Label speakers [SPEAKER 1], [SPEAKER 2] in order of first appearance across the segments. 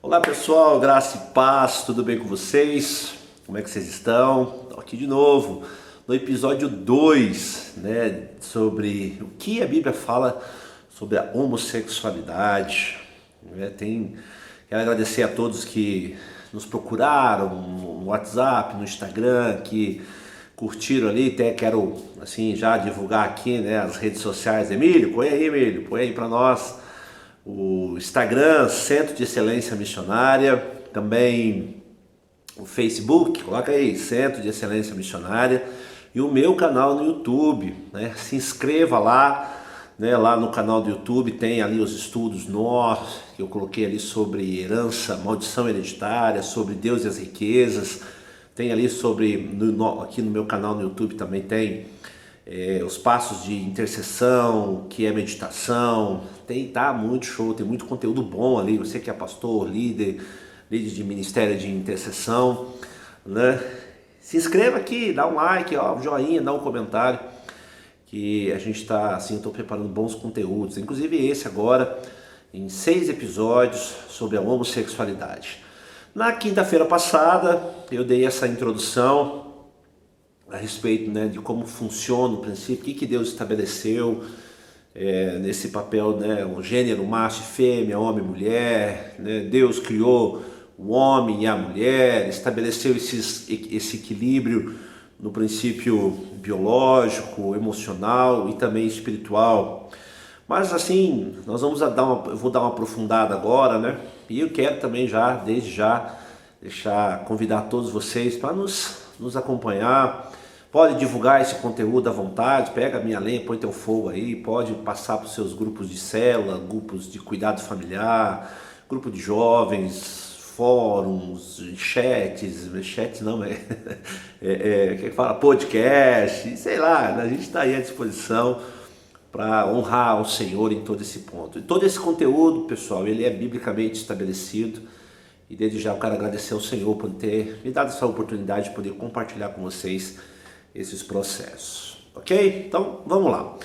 [SPEAKER 1] Olá pessoal, graça e paz, tudo bem com vocês? Como é que vocês estão? Estou aqui de novo no episódio 2, sobre o que a Bíblia fala sobre a homossexualidade. Quero agradecer a todos que nos procuraram no WhatsApp, no Instagram, que curtiram ali. Até quero assim já divulgar aqui, as redes sociais. Emílio, põe aí para nós o Instagram, Centro de Excelência Missionária, também o Facebook, coloca aí, Centro de Excelência Missionária, e o meu canal no YouTube, Se inscreva lá, lá no canal do YouTube tem ali os estudos novos, que eu coloquei ali sobre herança, maldição hereditária, sobre Deus e as riquezas, tem ali aqui no meu canal no YouTube também tem os passos de intercessão, que é meditação, tá muito show, tem muito conteúdo bom ali. Você que é pastor, líder de ministério de intercessão, Se inscreva aqui, dá um like, joinha, dá um comentário, que a gente está assim, eu estou preparando bons conteúdos, inclusive esse agora, em 6 episódios sobre a homossexualidade. Na quinta-feira passada, eu dei essa introdução a respeito de como funciona o princípio, o que Deus estabeleceu nesse papel, o gênero macho e fêmea, homem e mulher, Deus criou o homem e a mulher, estabeleceu esse equilíbrio no princípio biológico, emocional e também espiritual. Mas assim, eu vou dar uma aprofundada agora, E eu quero também desde já, convidar todos vocês para nos acompanhar. Pode divulgar esse conteúdo à vontade, pega a minha lenha, põe teu fogo aí, pode passar para os seus grupos de célula, grupos de cuidado familiar, grupo de jovens, fóruns, chats não, que fala podcast, sei lá, a gente está aí à disposição para honrar o Senhor em todo esse ponto. E todo esse conteúdo, pessoal, ele é biblicamente estabelecido. E desde já eu quero agradecer ao Senhor por ter me dado essa oportunidade de poder compartilhar com vocês esses processos. Ok? Então, vamos lá.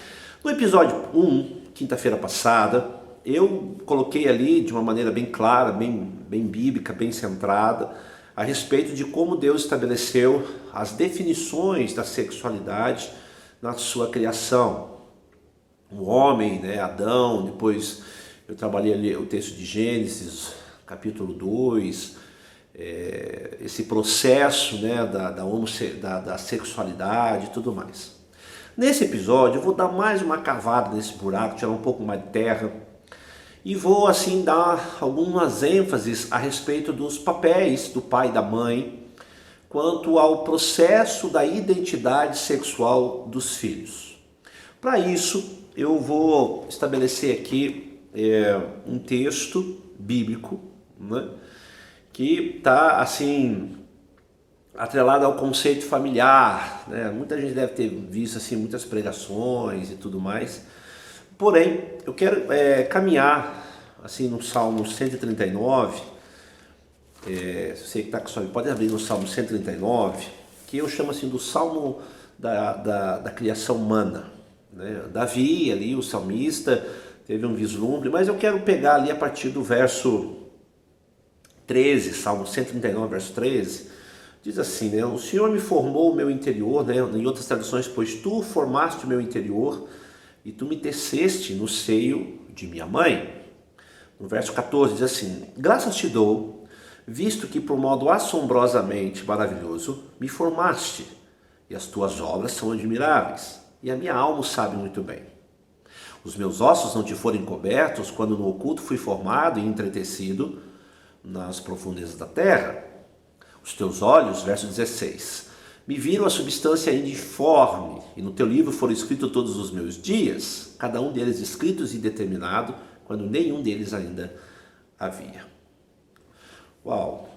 [SPEAKER 1] No episódio 1, quinta-feira passada, eu coloquei ali de uma maneira bem clara, bem bíblica, bem centrada, a respeito de como Deus estabeleceu as definições da sexualidade na sua criação. O homem, Adão, depois eu trabalhei ali o texto de Gênesis, capítulo 2, esse processo da sexualidade e tudo mais. Nesse episódio eu vou dar mais uma cavada nesse buraco, tirar um pouco mais de terra e vou assim dar algumas ênfases a respeito dos papéis do pai e da mãe quanto ao processo da identidade sexual dos filhos. Para isso eu vou estabelecer aqui um texto bíblico, que está assim atrelado ao conceito familiar, Muita gente deve ter visto assim muitas pregações e tudo mais. Porém, eu quero caminhar assim no Salmo 139. Você que está com o Salmo, pode abrir no Salmo 139, que eu chamo assim do Salmo da criação humana. Davi, ali o salmista, teve um vislumbre, mas eu quero pegar ali a partir do verso 13, Salmo 139, verso 13, diz assim, o Senhor me formou o meu interior, em outras traduções, pois tu formaste o meu interior e tu me teceste no seio de minha mãe. No verso 14 diz assim, graças te dou, visto que por modo assombrosamente maravilhoso me formaste, e as tuas obras são admiráveis, e a minha alma o sabe muito bem. Os meus ossos não te foram encobertos quando no oculto fui formado e entretecido nas profundezas da terra. Os teus olhos, verso 16, me viram a substância ainda informe, e no teu livro foram escritos todos os meus dias, cada um deles escritos e determinado, quando nenhum deles ainda havia. Uau!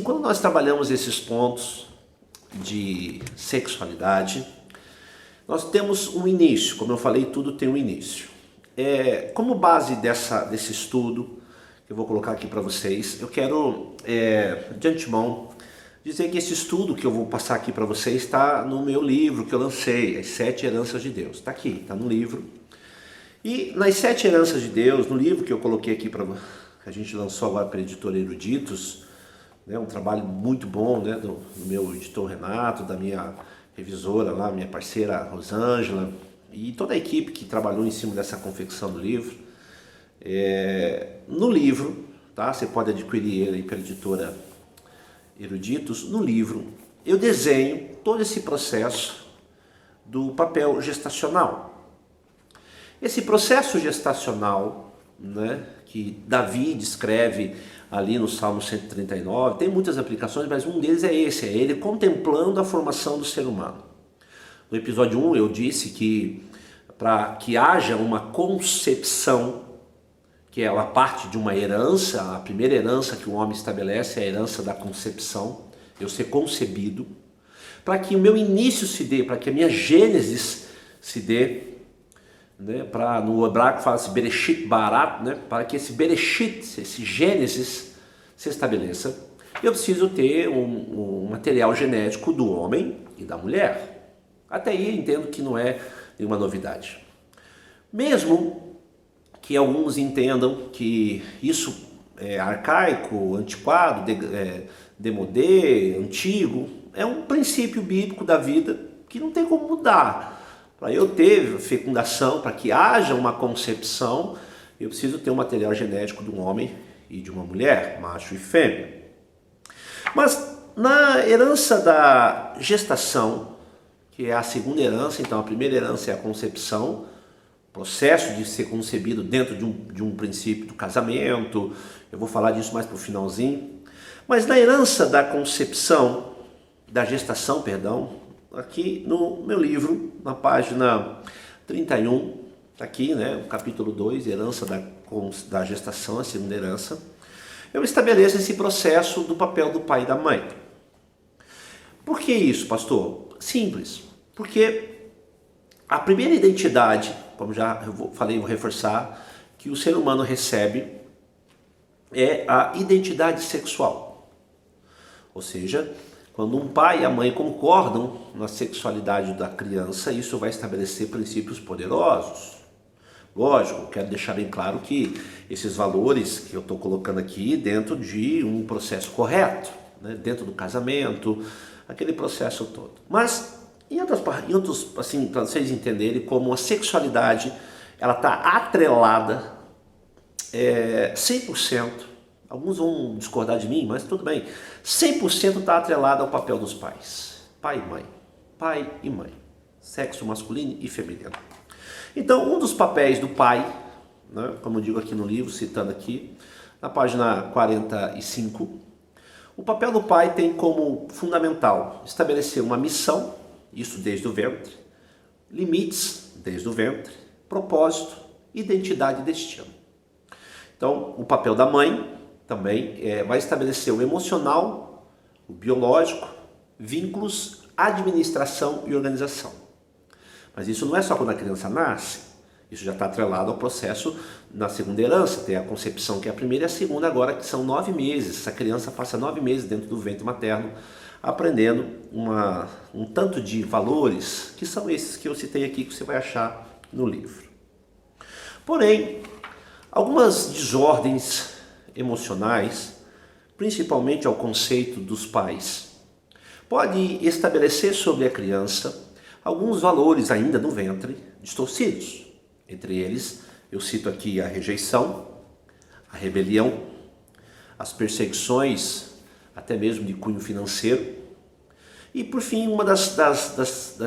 [SPEAKER 1] Quando nós trabalhamos esses pontos de sexualidade, nós temos um início, como eu falei, tudo tem um início. Como base desse estudo, que eu vou colocar aqui para vocês, eu quero, de antemão, dizer que esse estudo que eu vou passar aqui para vocês está no meu livro que eu lancei, As 7 Heranças de Deus. Está aqui, está no livro. E nas 7 Heranças de Deus, no livro que eu coloquei aqui, que a gente lançou agora para a editora Eruditos, né, um trabalho muito bom, né, do meu editor Renato, da minha revisora lá, minha parceira Rosângela, e toda a equipe que trabalhou em cima dessa confecção do livro. No livro, tá, você pode adquirir ele pela editora Eruditos. No livro eu desenho todo esse processo do papel gestacional. Esse processo gestacional, né, que Davi descreve ali no Salmo 139, tem muitas aplicações, mas um deles é esse, é ele contemplando a formação do ser humano. No episódio 1 eu disse que para que haja uma concepção, que é uma parte de uma herança, a primeira herança que o homem estabelece é a herança da concepção, eu ser concebido, para que o meu início se dê, para que a minha gênesis se dê, né, no hebraico fala-se Bereshit Barat, né, para que esse Bereshit, esse Gênesis se estabeleça, eu preciso ter um material genético do homem e da mulher. Até aí entendo que não é nenhuma novidade. Mesmo que alguns entendam que isso é arcaico, antiquado, demodé, antigo, é um princípio bíblico da vida que não tem como mudar. Para eu ter fecundação, para que haja uma concepção, eu preciso ter um material genético de um homem e de uma mulher, macho e fêmea. Mas na herança da gestação, que é a segunda herança, então a primeira herança é a concepção, processo de ser concebido dentro de um princípio do casamento, eu vou falar disso mais para o finalzinho. Mas na herança da concepção, da gestação, perdão, aqui no meu livro, na página 31, está aqui, né, o capítulo 2, herança da gestação, a segunda herança, eu estabeleço esse processo do papel do pai e da mãe. Por que isso, pastor? Simples, porque a primeira identidade, como já falei, vou reforçar, que o ser humano recebe é a identidade sexual. Ou seja, quando um pai e a mãe concordam na sexualidade da criança, isso vai estabelecer princípios poderosos. Lógico, quero deixar bem claro que esses valores que eu estou colocando aqui dentro de um processo correto, né? Dentro do casamento, aquele processo todo. Mas, em outros assim, para vocês entenderem como a sexualidade ela está atrelada 100%, alguns vão discordar de mim, mas tudo bem, 100% está atrelado ao papel dos pais, pai e mãe, sexo masculino e feminino. Então, um dos papéis do pai, né, como eu digo aqui no livro, citando aqui, na página 45, o papel do pai tem como fundamental estabelecer uma missão, isso desde o ventre, limites desde o ventre, propósito, identidade e destino. Então, o papel da mãe também vai estabelecer o emocional, o biológico, vínculos, administração e organização. Mas isso não é só quando a criança nasce, isso já está atrelado ao processo na segunda herança, tem a concepção que é a primeira e a segunda agora, que são 9 meses. Essa criança passa 9 meses dentro do ventre materno, aprendendo um tanto de valores, que são esses que eu citei aqui, que você vai achar no livro. Porém, algumas desordens emocionais, principalmente ao conceito dos pais, pode estabelecer sobre a criança alguns valores ainda no ventre distorcidos. Entre eles, eu cito aqui a rejeição, a rebelião, as perseguições, até mesmo de cunho financeiro. E, por fim, uma das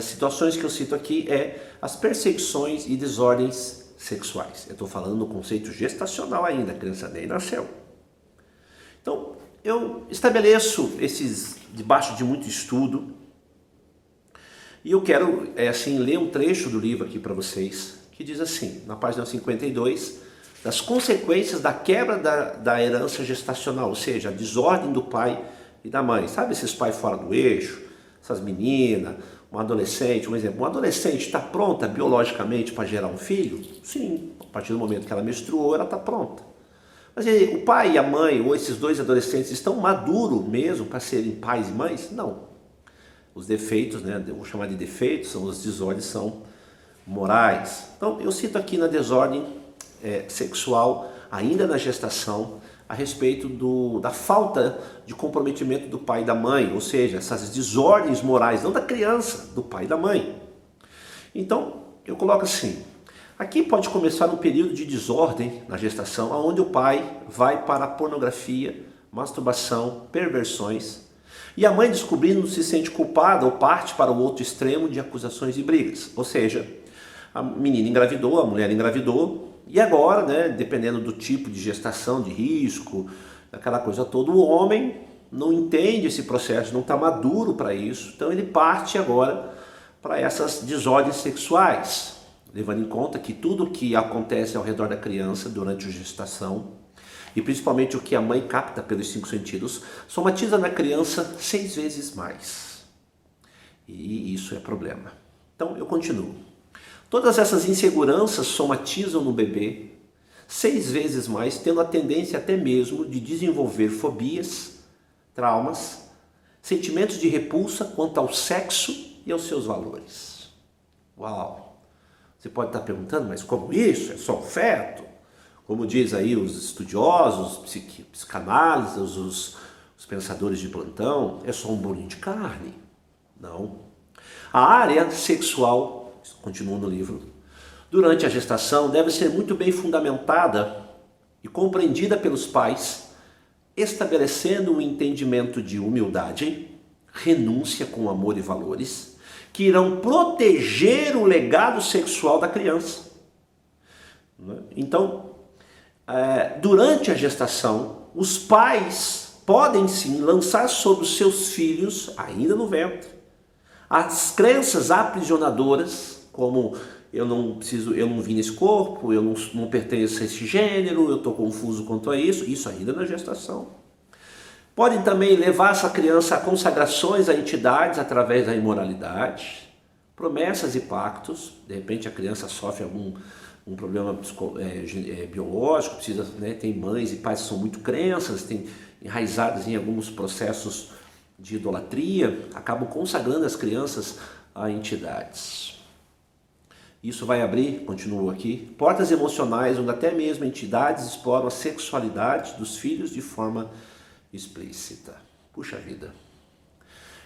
[SPEAKER 1] situações que eu cito aqui é as perseguições e desordens sexuais. Eu estou falando no conceito gestacional ainda, a criança nem nasceu. Então, eu estabeleço esses debaixo de muito estudo, e eu quero ler um trecho do livro aqui para vocês, que diz assim, na página 52, das consequências da quebra da herança gestacional, ou seja, a desordem do pai e da mãe. Sabe esses pais fora do eixo, essas meninas, um adolescente, um exemplo, uma adolescente está pronta biologicamente para gerar um filho? Sim, a partir do momento que ela menstruou, ela está pronta. Mas o pai e a mãe, ou esses dois adolescentes, estão maduros mesmo para serem pais e mães? Não. Os defeitos, né, eu vou chamar de defeitos, são os desordens, são morais. Então, eu cito aqui na desordem sexual, ainda na gestação, a respeito da falta de comprometimento do pai e da mãe, ou seja, essas desordens morais, não da criança, do pai e da mãe. Então, eu coloco assim, aqui pode começar um período de desordem na gestação, onde o pai vai para a pornografia, masturbação, perversões, e a mãe, descobrindo, se sente culpada ou parte para o outro extremo de acusações e brigas. Ou seja, a menina engravidou, a mulher engravidou, e agora, né, dependendo do tipo de gestação, de risco, aquela coisa toda, o homem não entende esse processo, não está maduro para isso, então ele parte agora para essas desordens sexuais, levando em conta que tudo que acontece ao redor da criança durante a gestação, e principalmente o que a mãe capta pelos 5 sentidos, somatiza na criança 6 vezes mais. E isso é problema. Então eu continuo. Todas essas inseguranças somatizam no bebê 6 vezes mais, tendo a tendência até mesmo de desenvolver fobias, traumas, sentimentos de repulsa quanto ao sexo e aos seus valores. Uau! Você pode estar perguntando, mas como isso? É só um feto? Como diz aí os estudiosos, psicanálises, os pensadores de plantão, é só um bolinho de carne? Não. A área sexual, continua no livro, durante a gestação deve ser muito bem fundamentada e compreendida pelos pais, estabelecendo um entendimento de humildade, renúncia com amor e valores, que irão proteger o legado sexual da criança. Então, durante a gestação, os pais podem sim lançar sobre os seus filhos, ainda no ventre, as crenças aprisionadoras, como eu não vim nesse corpo, eu não pertenço a esse gênero, eu estou confuso quanto a isso ainda na gestação. Podem também levar essa criança a consagrações a entidades através da imoralidade, promessas e pactos. De repente a criança sofre um problema biológico, precisa, né, tem mães e pais que são muito crenças, tem enraizados em alguns processos de idolatria, acabam consagrando as crianças a entidades. Isso vai abrir, continuo aqui, portas emocionais onde até mesmo entidades exploram a sexualidade dos filhos de forma explícita. Puxa vida.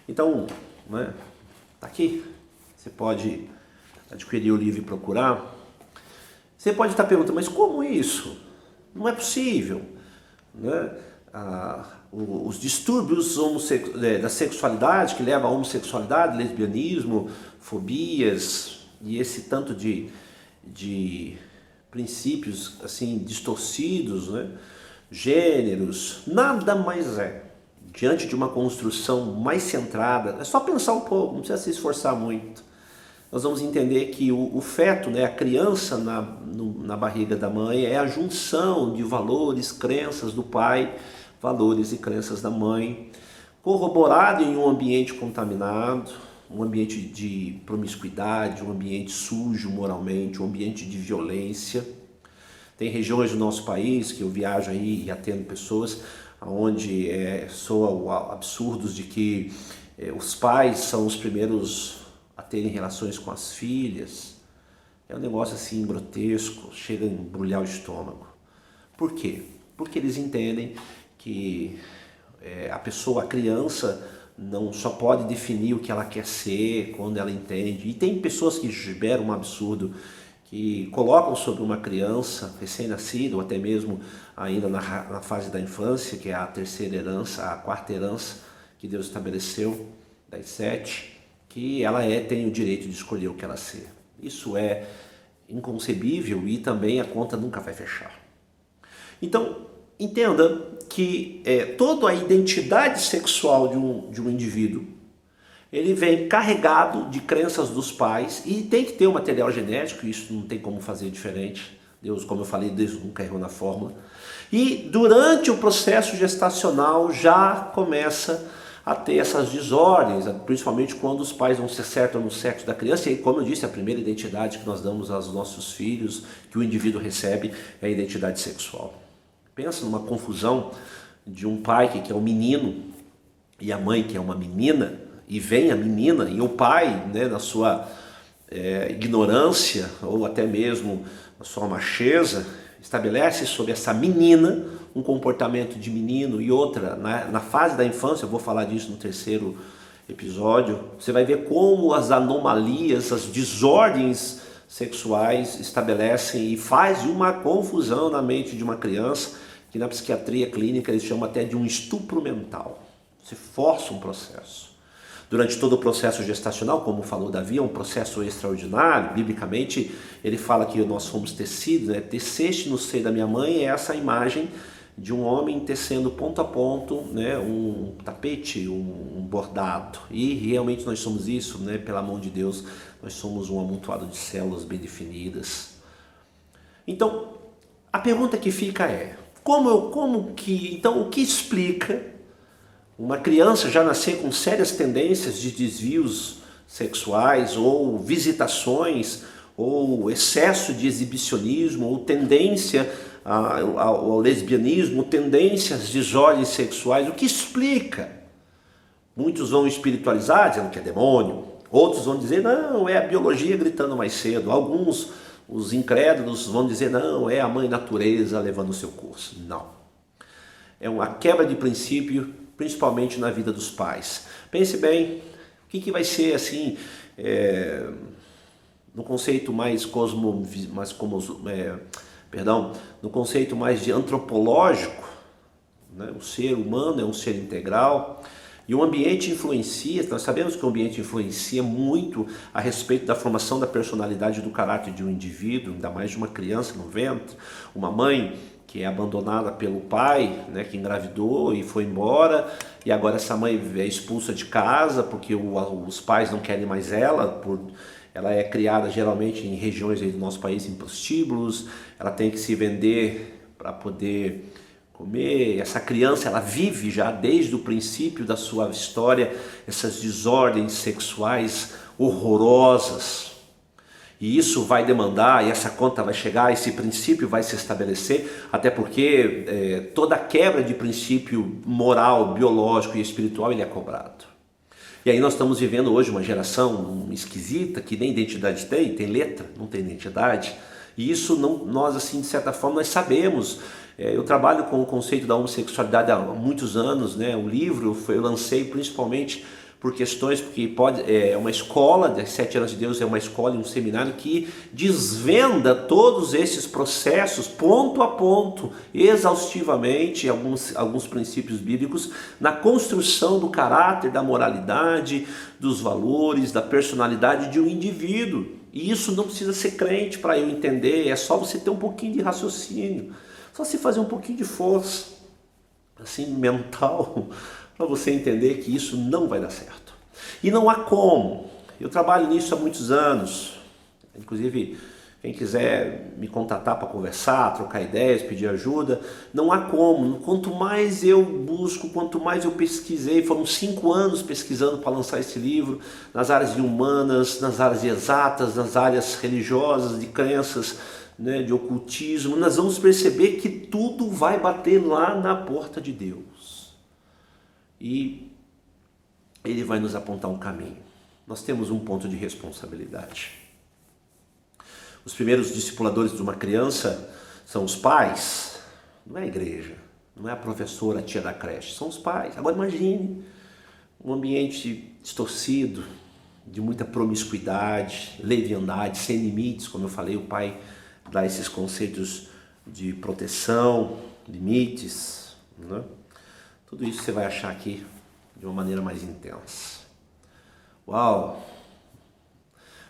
[SPEAKER 1] Então, né, tá aqui. Você pode adquirir o livro e procurar. Você pode estar perguntando, mas como isso? Não é possível. Né? Os distúrbios da sexualidade que levam à homossexualidade, lesbianismo, fobias e esse tanto de princípios assim distorcidos, né? Gêneros, nada mais é, diante de uma construção mais centrada, é só pensar um pouco, não precisa se esforçar muito. Nós vamos entender que o feto, né, a criança na barriga da mãe, é a junção de valores, crenças do pai, valores e crenças da mãe, corroborado em um ambiente contaminado, um ambiente de promiscuidade, um ambiente sujo moralmente, um ambiente de violência. Tem regiões do nosso país que eu viajo aí e atendo pessoas onde soa absurdos de que os pais são os primeiros a terem relações com as filhas. É um negócio assim grotesco, chega a embrulhar o estômago. Por quê? Porque eles entendem que a criança, não só pode definir o que ela quer ser quando ela entende. E tem pessoas que geram um absurdo, que colocam sobre uma criança recém-nascida, ou até mesmo ainda na fase da infância, que é a terceira herança, a quarta herança que Deus estabeleceu, das 7, que ela tem o direito de escolher o que ela ser. Isso é inconcebível e também a conta nunca vai fechar. Então, entenda que toda a identidade sexual de um indivíduo, ele vem carregado de crenças dos pais e tem que ter um material genético, isso não tem como fazer diferente. Deus, como eu falei, Deus nunca errou na fórmula. E durante o processo gestacional já começa a ter essas desordens, principalmente quando os pais não se acertam no sexo da criança. E como eu disse, a primeira identidade que nós damos aos nossos filhos, que o indivíduo recebe, é a identidade sexual. Pensa numa confusão de um pai que quer um menino e a mãe que é uma menina, e vem a menina e o pai, né, na sua ignorância ou até mesmo na sua macheza, estabelece sobre essa menina um comportamento de menino e outra, na fase da infância, eu vou falar disso no terceiro episódio, você vai ver como as anomalias, as desordens sexuais estabelecem e faz uma confusão na mente de uma criança, que na psiquiatria clínica eles chamam até de um estupro mental. Você força um processo. Durante todo o processo gestacional, como falou Davi, é um processo extraordinário. Biblicamente, ele fala que nós fomos tecidos, né? Teceste no seio da minha mãe, é essa imagem de um homem tecendo ponto a ponto, né? Um tapete, um bordado. E realmente nós somos isso, né? Pela mão de Deus, nós somos um amontoado de células bem definidas. Então, a pergunta que fica é, então o que explica uma criança já nascer com sérias tendências de desvios sexuais ou visitações ou excesso de exibicionismo ou tendência ao lesbianismo, tendências de desordens sexuais? O que explica? Muitos vão espiritualizar, dizendo que é demônio. Outros vão dizer, não, é a biologia gritando mais cedo. Alguns, os incrédulos, vão dizer, não, é a mãe natureza levando o seu curso. Não. É uma quebra de princípio, principalmente na vida dos pais. Pense bem, o que vai ser assim, no conceito no conceito mais de antropológico, né? O ser humano é um ser integral e o ambiente influencia, nós sabemos que o ambiente influencia muito a respeito da formação da personalidade e do caráter de um indivíduo, ainda mais de uma criança no ventre. Uma mãe que é abandonada pelo pai, né, que engravidou e foi embora, e agora essa mãe é expulsa de casa porque os pais não querem mais ela, ela é criada geralmente em regiões do nosso país, em prostíbulos, ela tem que se vender para poder comer. Essa criança, ela vive já desde o princípio da sua história essas desordens sexuais horrorosas. E isso vai demandar, e essa conta vai chegar, esse princípio vai se estabelecer, até porque toda quebra de princípio moral, biológico e espiritual, ele é cobrado. E aí nós estamos vivendo hoje uma geração esquisita, que nem identidade tem letra, não tem identidade. E isso nós, assim, de certa forma, nós sabemos. Eu trabalho com o conceito da homossexualidade há muitos anos, né? O livro eu lancei principalmente por questões, porque é uma escola, de 7 anos de Deus é uma escola e um seminário que desvenda todos esses processos, ponto a ponto, exaustivamente, alguns princípios bíblicos, na construção do caráter, da moralidade, dos valores, da personalidade de um indivíduo. E isso não precisa ser crente para eu entender, é só você ter um pouquinho de raciocínio, só se fazer um pouquinho de força, assim, mental, para você entender que isso não vai dar certo. E não há como. Eu trabalho nisso há muitos anos. Inclusive, quem quiser me contatar para conversar, trocar ideias, pedir ajuda, não há como. Quanto mais eu busco, quanto mais eu pesquisei, foram 5 anos pesquisando para lançar esse livro, nas áreas de humanas, nas áreas de exatas, nas áreas religiosas, de crenças, né, de ocultismo, nós vamos perceber que tudo vai bater lá na porta de Deus. E ele vai nos apontar um caminho. Nós temos um ponto de responsabilidade. Os primeiros discipuladores de uma criança são os pais, não é a igreja, não é a professora, a tia da creche, são os pais. Agora imagine um ambiente distorcido, de muita promiscuidade, leviandade, sem limites, como eu falei, o pai dá esses conceitos de proteção, limites, né? Tudo isso você vai achar aqui de uma maneira mais intensa. Uau!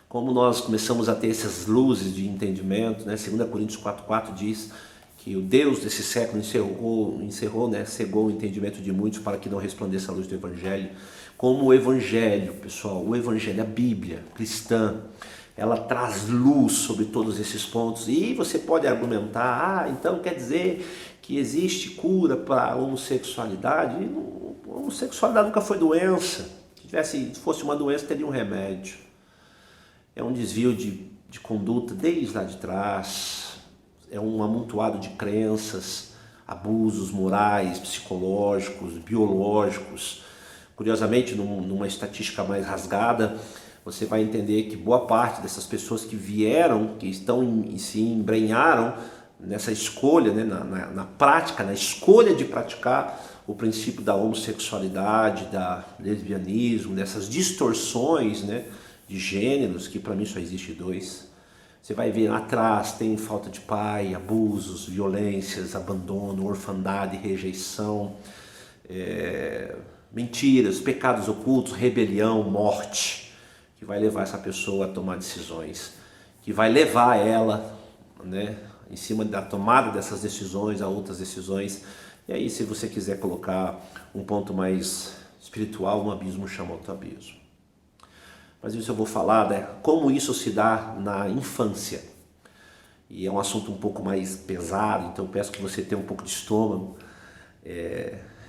[SPEAKER 1] Como nós começamos a ter essas luzes de entendimento, né? 2 Coríntios 4,4 diz que o Deus desse século cegou o entendimento de muitos para que não resplandeça a luz do Evangelho. Como o Evangelho, pessoal, o Evangelho, a Bíblia cristã, ela traz luz sobre todos esses pontos. E você pode argumentar, então quer dizer que existe cura para a homossexualidade? A homossexualidade nunca foi doença. Se fosse uma doença, teria um remédio. É um desvio de conduta desde lá de trás, é um amontoado de crenças, abusos morais, psicológicos, biológicos. Curiosamente, numa estatística mais rasgada, você vai entender que boa parte dessas pessoas que vieram, que se embrenharam nessa escolha, né, na prática, na escolha de praticar o princípio da homossexualidade, da lesbianismo, dessas distorções, né, de gêneros, que para mim só existe dois. Você vai ver lá atrás, tem falta de pai, abusos, violências, abandono, orfandade, rejeição, mentiras, pecados ocultos, rebelião, morte, que vai levar essa pessoa a tomar decisões, que vai levar ela, né, em cima da tomada dessas decisões a outras decisões. E aí, se você quiser colocar um ponto mais espiritual, um abismo chama outro abismo. Mas isso eu vou falar, né, como isso se dá na infância. E é um assunto um pouco mais pesado, então eu peço que você tenha um pouco de estômago.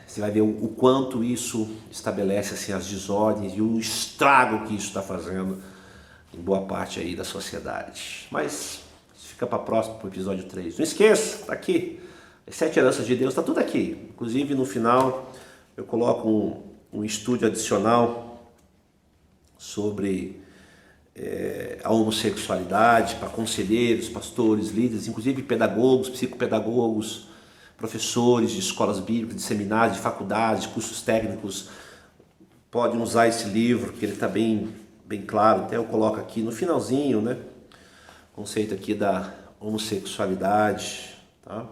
[SPEAKER 1] Você vai ver o quanto isso estabelece assim, as desordens e o estrago que isso está fazendo em boa parte aí da sociedade. Mas isso fica para próximo, para o episódio 3. Não esqueça, está aqui. As 7 heranças de Deus, está tudo aqui. Inclusive no final eu coloco um estudo adicional sobre a homossexualidade para conselheiros, pastores, líderes, inclusive pedagogos, psicopedagogos, professores de escolas bíblicas, de seminários, de faculdades, de cursos técnicos. Podem usar esse livro, que ele está bem claro. Até eu coloco aqui no finalzinho, né, o conceito aqui da homossexualidade, tá?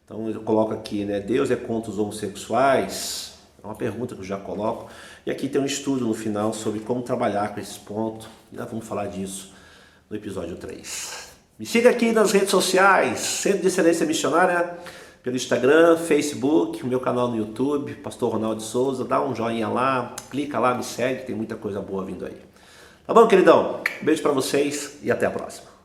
[SPEAKER 1] Então eu coloco aqui, né, Deus é contra os homossexuais? É uma pergunta que eu já coloco. E aqui tem um estudo no final sobre como trabalhar com esses pontos. E nós vamos falar disso no episódio 3. Me siga aqui nas redes sociais, Centro de Excelência Missionária, pelo Instagram, Facebook, meu canal no YouTube, Pastor Ronaldo de Souza. Dá um joinha lá, clica lá, me segue, tem muita coisa boa vindo aí. Tá bom, queridão? Um beijo pra vocês e até a próxima.